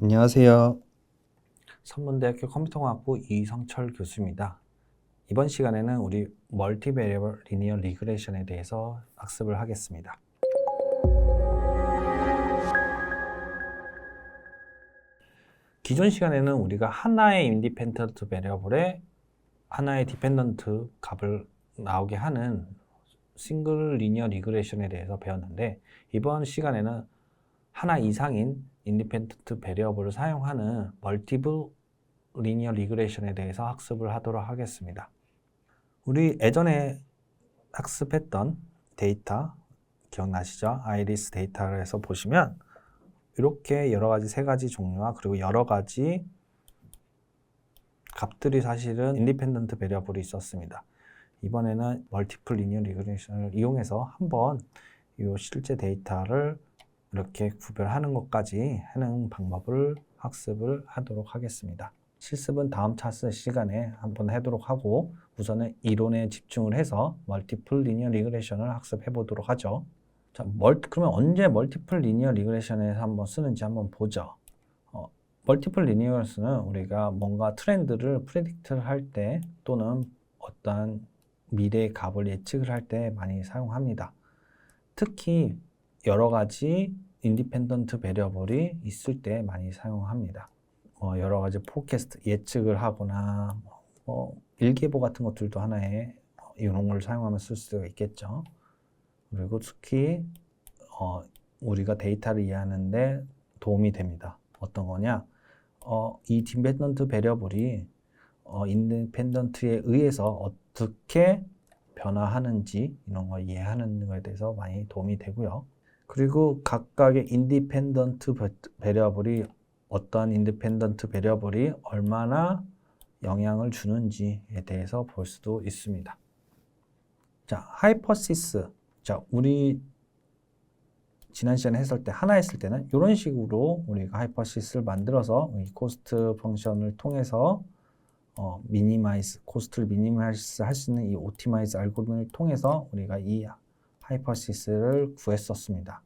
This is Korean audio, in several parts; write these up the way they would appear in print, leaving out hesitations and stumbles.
안녕하세요. 선문대학교 컴퓨터공학부 이성철 교수입니다. 이번 시간에는 우리 멀티베리어블 리니어 리그레션에 대해서 학습을 하겠습니다. 기존 시간에는 우리가 하나의 인디펜던트 베리어블에 하나의 디펜던트 값을 나오게 하는 싱글 리니어 리그레션에 대해서 배웠는데, 이번 시간에는 하나 이상인 인디펜던트 베리어블을 사용하는 멀티플 리니어 리그레션에 대해서 학습을 하도록 하겠습니다. 우리 예전에 학습했던 데이터 기억나시죠? 아이리스 데이터를 해서 보시면 이렇게 여러 가지 세 가지 종류와 그리고 여러 가지 값들이 사실은 인디펜던트 베리어블이 있었습니다. 이번에는 멀티플 리니어 리그레션을 이용해서 한번 이 실제 데이터를 이렇게 구별하는 것까지 하는 방법을 학습을 하도록 하겠습니다. 실습은 다음 차트 시간에 한번 하도록 하고, 우선은 이론에 집중을 해서 멀티플 리니어 리그레션을 학습해 보도록 하죠. 자, 그러면 언제 멀티플 리니어 리그레션에서 한번 쓰는지 한번 보죠. 멀티플 리니어에서는 우리가 뭔가 트렌드를 프레딕트를 할 때 또는 어떤 미래의 값을 예측을 할 때 많이 사용합니다. 특히 여러 가지 인디펜던트 베리어블이 있을 때 많이 사용합니다. 여러 가지 포캐스트 예측을 하거나 일계보 같은 것들도 하나의 이용을 사용하면 쓸 수가 있겠죠. 그리고 특히 우리가 데이터를 이해하는데 도움이 됩니다. 어떤 거냐? 이 디펜던트 베리어블이 인디펜던트에 의해서 어떻게 변화하는지 이런 거 이해하는 것에 대해서 많이 도움이 되고요. 그리고 각각의 인디펜던트 베리어블이 어떠한 인디펜던트 베리어블이 얼마나 영향을 주는지에 대해서 볼 수도 있습니다. 자, 하이퍼시스. 자, 우리 지난 시간에 했을 때 하나 했을 때는 이런 식으로 우리가 하이퍼시스를 만들어서 이 코스트 펑션을 통해서 코스트를 미니마이즈 할 수 있는 이 옵티마이즈 알고리즘을 통해서 우리가 이 하이퍼시스를 구했었습니다.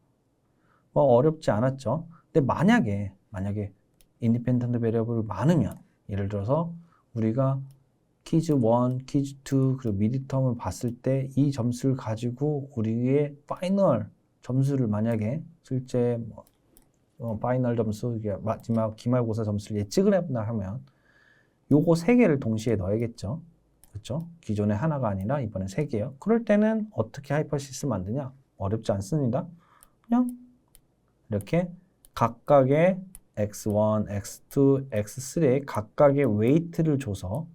어렵지 않았죠. 근데 만약에 인디펜던트 베리어블이 많으면, 예를 들어서 우리가 퀴즈 1, 퀴즈 2, 그리고 미드텀을 봤을 때 이 점수를 가지고 우리의 파이널 점수를 만약에 실제 파이널 점수, 마지막 기말고사 점수를 예측을 해본다 하면 요거 세 개를 동시에 넣어야겠죠. 그렇죠? 기존에 하나가 아니라 이번에 세 개요. 그럴 때는 어떻게 하이퍼시스를 만드냐? 어렵지 않습니다. 그냥 이렇게 각각의 x1, x2, x3에 각각의 웨이트를 줘서,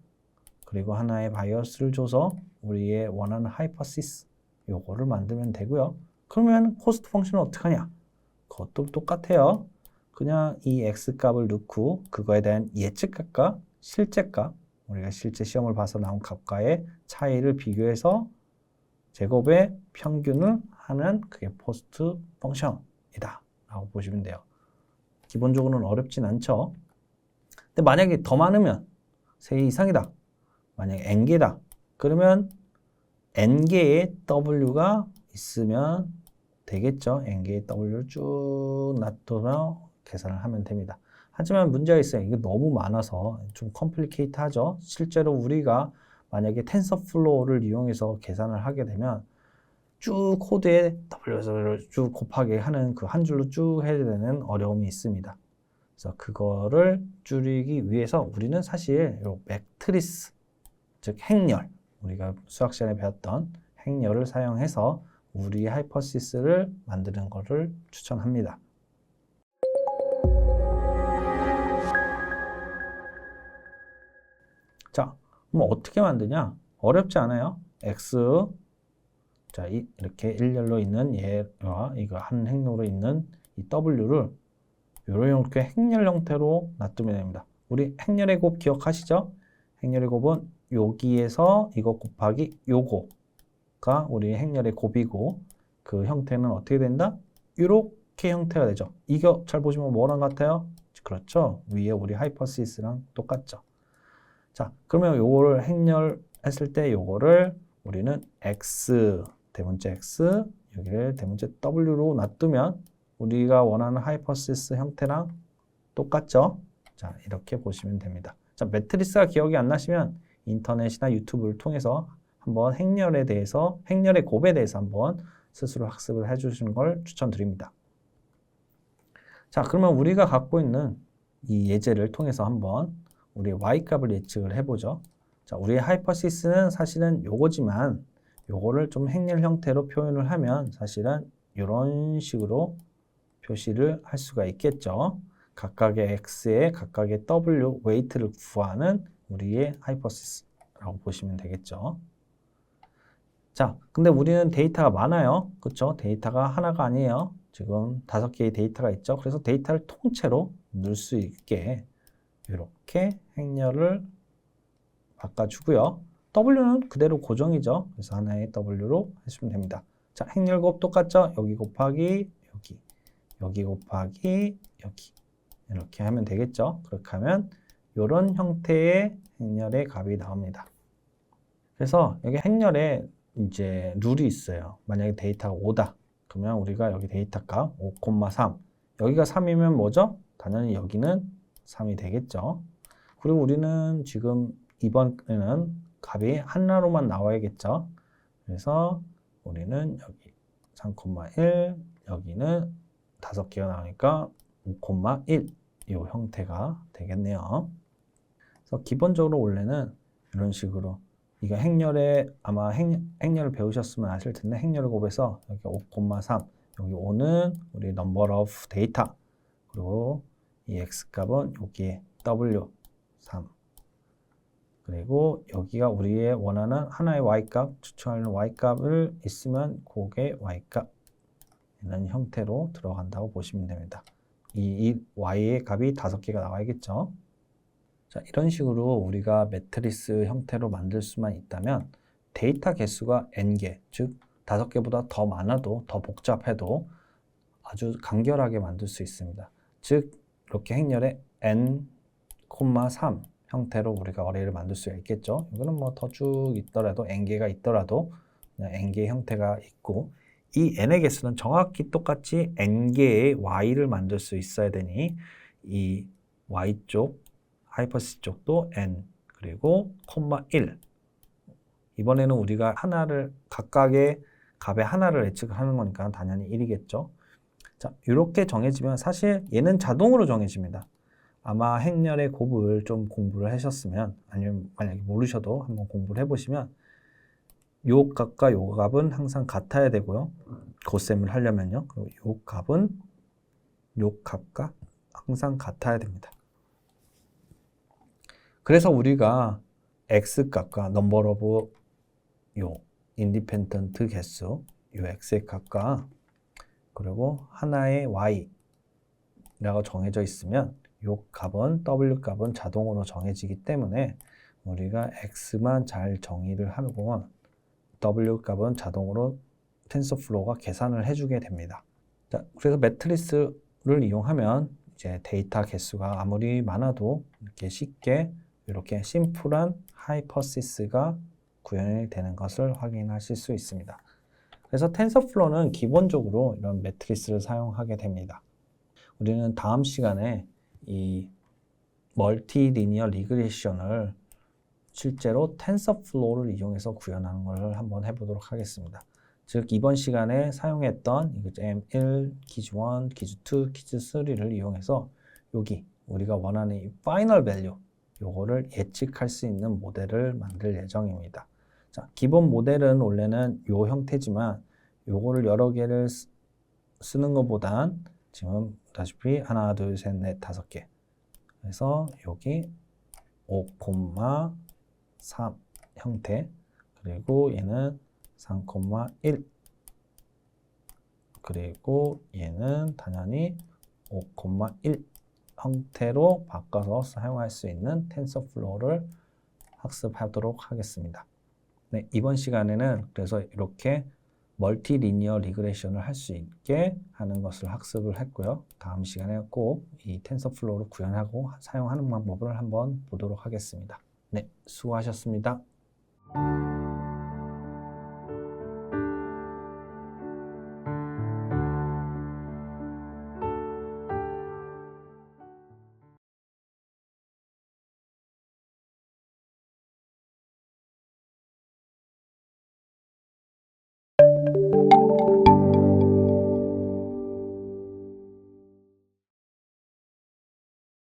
그리고 하나의 바이어스를 줘서 우리의 원하는 하이퍼시스 요거를 만들면 되고요. 그러면 코스트 펑션은 어떻게 하냐? 그것도 똑같아요. 그냥 이 x값을 넣고 그거에 대한 예측값과 실제값, 우리가 실제 시험을 봐서 나온 값과의 차이를 비교해서 제곱의 평균을 하는 그게 코스트 펑션이다 라고 보시면 돼요. 기본적으로는 어렵진 않죠. 근데 만약에 더 많으면 3개 이상이다. 만약에 n개다. 그러면 n개의 w가 있으면 되겠죠. n개의 w를 쭉 놔두며 계산을 하면 됩니다. 하지만 문제가 있어요. 이게 너무 많아서 좀 컴플리케이트 하죠. 실제로 우리가 만약에 텐서플로우를 이용해서 계산을 하게 되면 쭉 코드에 w를 쭉 곱하게 하는 그 한 줄로 쭉 해야 되는 어려움이 있습니다. 그래서 그거를 줄이기 위해서 우리는 사실 이 매트리스, 즉 행렬, 우리가 수학 시간에 배웠던 행렬을 사용해서 우리 하이퍼시스를 만드는 것을 추천합니다. 자, 그럼 어떻게 만드냐? 어렵지 않아요. x, 자, 이렇게 일렬로 있는 얘와 이거 한 행렬로 있는 이 w를 이렇게 행렬 형태로 놔두면 됩니다. 우리 행렬의 곱 기억하시죠? 행렬의 곱은 여기에서 이거 곱하기 요거가 우리 행렬의 곱이고, 그 형태는 어떻게 된다? 이렇게 형태가 되죠. 이거 잘 보시면 뭐랑 같아요? 그렇죠. 위에 우리 하이퍼시스랑 똑같죠. 자, 그러면 요거를 행렬했을 때 요거를 우리는 x, 대문자 x, 여기를 대문자 w로 놔두면 우리가 원하는 하이퍼시스 형태랑 똑같죠? 자, 이렇게 보시면 됩니다. 자, 매트리스가 기억이 안 나시면 인터넷이나 유튜브를 통해서 한번 행렬의 곱에 대해서 한번 스스로 학습을 해주시는 걸 추천드립니다. 자, 그러면 우리가 갖고 있는 이 예제를 통해서 한번 우리의 y값을 예측을 해보죠. 자, 우리의 하이퍼시스는 사실은 요거지만 요거를 좀 행렬 형태로 표현을 하면 사실은 이런 식으로 표시를 할 수가 있겠죠. 각각의 x에 각각의 w 웨이트를 구하는 우리의 하이퍼시스라고 보시면 되겠죠. 자, 근데 우리는 데이터가 많아요. 그렇죠? 데이터가 하나가 아니에요. 지금 5개의 데이터가 있죠. 그래서 데이터를 통째로 넣을 수 있게 이렇게 행렬을 바꿔주고요. W는 그대로 고정이죠. 그래서 하나의 W로 하시면 됩니다. 자, 행렬 곱 똑같죠? 여기 곱하기 여기, 여기 곱하기 여기 이렇게 하면 되겠죠. 그렇게 하면 이런 형태의 행렬의 값이 나옵니다. 그래서 여기 행렬에 이제 룰이 있어요. 만약에 데이터가 5다. 그러면 우리가 여기 데이터 값 5,3 여기가 3이면 뭐죠? 당연히 여기는 3이 되겠죠. 그리고 우리는 지금 이번에는 값이 하나로만 나와야겠죠. 그래서 우리는 여기 3,1 여기는 5개가 나오니까 5,1 이 형태가 되겠네요. 그래서 기본적으로 원래는 이런 식으로 이거 행렬에 아마 행렬을 배우셨으면 아실 텐데 행렬을 곱해서 여기 5,3 여기 5는 우리 number of data 그리고 이 x값은 여기에 w 3 그리고 여기가 우리의 원하는 하나의 y값 추출하는 y값을 있으면 그게 y값 이런 형태로 들어간다고 보시면 됩니다. 이 y의 값이 5개가 나와야겠죠. 자, 이런 식으로 우리가 매트리스 형태로 만들 수만 있다면 데이터 개수가 n개, 즉 5개보다 더 많아도 더 복잡해도 아주 간결하게 만들 수 있습니다. 즉 이렇게 행렬에 n, 3 형태로 우리가 어레이를 만들 수 있겠죠. 이거는 뭐 더 쭉 있더라도 n개가 있더라도 그냥 n개 형태가 있고 이 n의 개수는 정확히 똑같이 n개의 y를 만들 수 있어야 되니 이 y쪽 하이퍼시스 쪽도 n 그리고 콤마 1 이번에는 우리가 하나를 각각의 값의 하나를 예측하는 거니까 당연히 1이겠죠. 자, 이렇게 정해지면 사실 얘는 자동으로 정해집니다. 아마 행렬의 곱을 좀 공부를 하셨으면 아니면 만약에 모르셔도 한번 공부를 해보시면 요 값과 요 값은 항상 같아야 되고요. 곱셈을 하려면요. 그리고 요 값은 요 값과 항상 같아야 됩니다. 그래서 우리가 x값과 number of 요 independent 개수 요 x의 값과 그리고 하나의 y라고 정해져 있으면 요 값은 w 값은 자동으로 정해지기 때문에 우리가 x만 잘 정의를 하고 w 값은 자동으로 텐서플로우가 계산을 해주게 됩니다. 자, 그래서 매트리스를 이용하면 이제 데이터 개수가 아무리 많아도 이렇게 쉽게 이렇게 심플한 하이퍼시스가 구현이 되는 것을 확인하실 수 있습니다. 그래서 텐서플로우는 기본적으로 이런 매트리스를 사용하게 됩니다. 우리는 다음 시간에 이 멀티리니어 리그레션을 실제로 텐서플로우를 이용해서 구현하는 걸 한번 해보도록 하겠습니다. 즉 이번 시간에 사용했던 M1, 퀴즈 1, 퀴즈 2, 퀴즈 3를 이용해서 여기 우리가 원하는 이 파이널 밸류 요거를 예측할 수 있는 모델을 만들 예정입니다. 자, 기본 모델은 원래는 요 형태지만 요거를 여러 개를 쓰는 것보단 지금 보다시피 하나, 둘, 셋, 넷, 5개 그래서 여기 5,3 형태 그리고 얘는 3,1 그리고 얘는 당연히 5,1 형태로 바꿔서 사용할 수 있는 텐서플로우를 학습하도록 하겠습니다. 네, 이번 시간에는 그래서 이렇게 멀티리니어 리그레션을 할 수 있게 하는 것을 학습을 했고요. 다음 시간에 꼭 이 텐서플로우를 구현하고 사용하는 방법을 한번 보도록 하겠습니다. 네, 수고하셨습니다.